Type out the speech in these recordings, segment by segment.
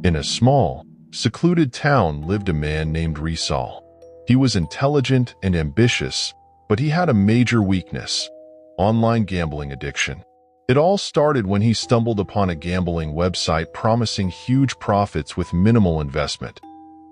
In a small, secluded town lived a man named Risal. He was intelligent and ambitious, but he had a major weakness: online gambling addiction. It all started when he stumbled upon a gambling website promising huge profits with minimal investment.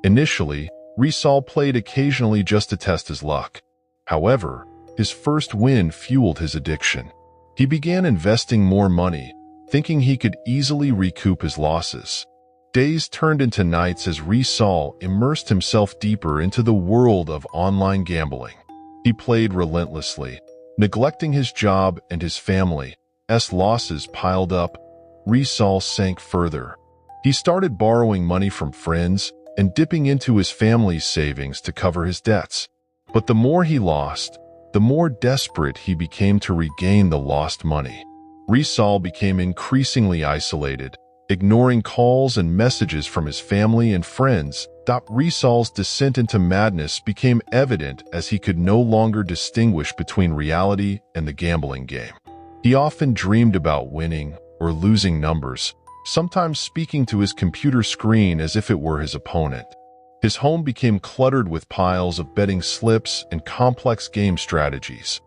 Initially, Risal played occasionally just to test his luck. However, his first win fueled his addiction. He began investing more money, thinking he could easily recoup his losses. Days turned into nights as Risal immersed himself deeper into the world of online gambling. He played relentlessly, neglecting his job and his family. As losses piled up, Risal sank further. He started borrowing money from friends and dipping into his family's savings to cover his debts. But the more he lost, the more desperate he became to regain the lost money. Risal became increasingly isolated, ignoring calls and messages from his family and friends. Risal's descent into madness became evident as he could no longer distinguish between reality and the gambling game. He often dreamed about winning or losing numbers, sometimes speaking to his computer screen as if it were his opponent. His home became cluttered with piles of betting slips and complex game strategies.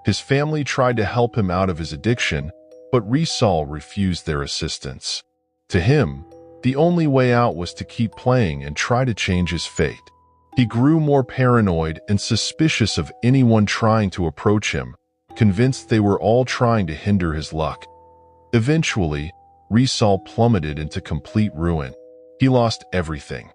His family tried to help him out of his addiction, but Risal refused their assistance. To him, the only way out was to keep playing and try to change his fate. He grew more paranoid and suspicious of anyone trying to approach him, convinced they were all trying to hinder his luck. Eventually, Risal plummeted into complete ruin. He lost everything.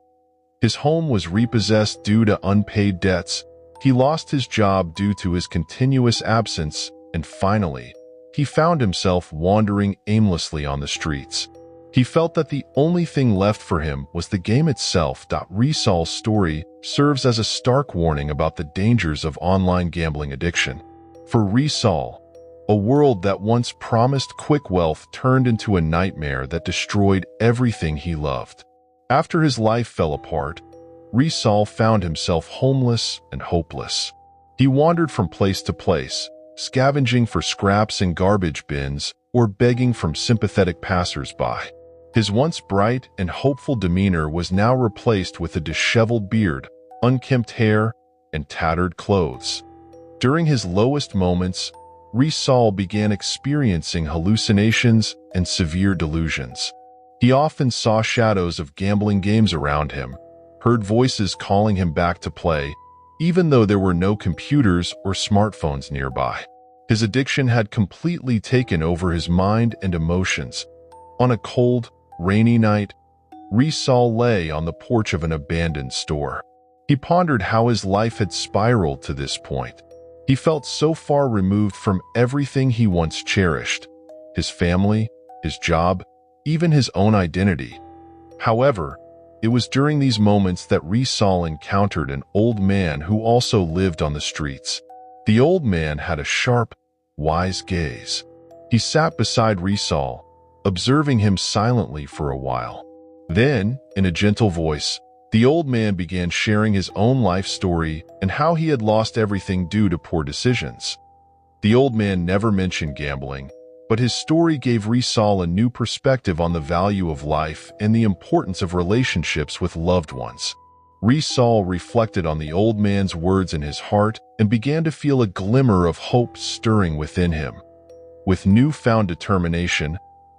His home was repossessed due to unpaid debts, he lost his job due to his continuous absence, and finally, he found himself wandering aimlessly on the streets. He felt that the only thing left for him was the game itself. Risal's story serves as a stark warning about the dangers of online gambling addiction. For Risal, a world that once promised quick wealth turned into a nightmare that destroyed everything he loved. After his life fell apart, Risal found himself homeless and hopeless. He wandered from place to place, scavenging for scraps in garbage bins or begging from sympathetic passers-by. His once bright and hopeful demeanor was now replaced with a disheveled beard, unkempt hair, and tattered clothes. During his lowest moments, Risal began experiencing hallucinations and severe delusions. He often saw shadows of gambling games around him, heard voices calling him back to play, even though there were no computers or smartphones nearby. His addiction had completely taken over his mind and emotions. On a cold, rainy night, Risal lay on the porch of an abandoned store. He pondered how his life had spiraled to this point. He felt so far removed from everything he once cherished: his family, his job, even his own identity. However, it was during these moments that Risal encountered an old man who also lived on the streets. The old man had a sharp, wise gaze. He sat beside Risal, observing him silently for a while. Then, in a gentle voice, the old man began sharing his own life story and how he had lost everything due to poor decisions. The old man never mentioned gambling, but his story gave Risal a new perspective on the value of life and the importance of relationships with loved ones. Risal reflected on the old man's words in his heart and began to feel a glimmer of hope stirring within him. With newfound determination,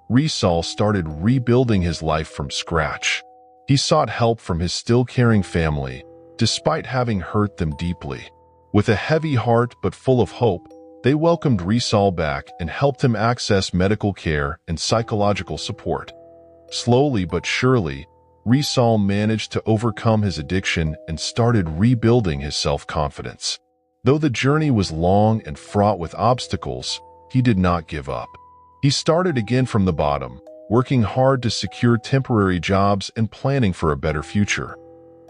Risal started rebuilding his life from scratch. He sought help from his still caring family, despite having hurt them deeply. With a heavy heart but full of hope, they welcomed Risal back and helped him access medical care and psychological support. Slowly but surely, Risal managed to overcome his addiction and started rebuilding his self-confidence. Though the journey was long and fraught with obstacles, he did not give up. He started again from the bottom, working hard to secure temporary jobs and planning for a better future.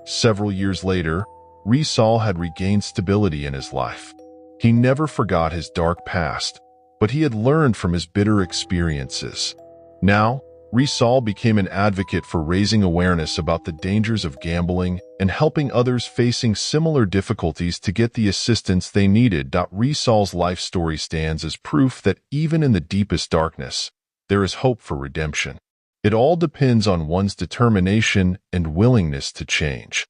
Several years later, Risal had regained stability in his life. He never forgot his dark past, but he had learned from his bitter experiences. Now, Risal became an advocate for raising awareness about the dangers of gambling and helping others facing similar difficulties to get the assistance they needed. Risal's life story stands as proof that even in the deepest darkness, there is hope for redemption. It all depends on one's determination and willingness to change.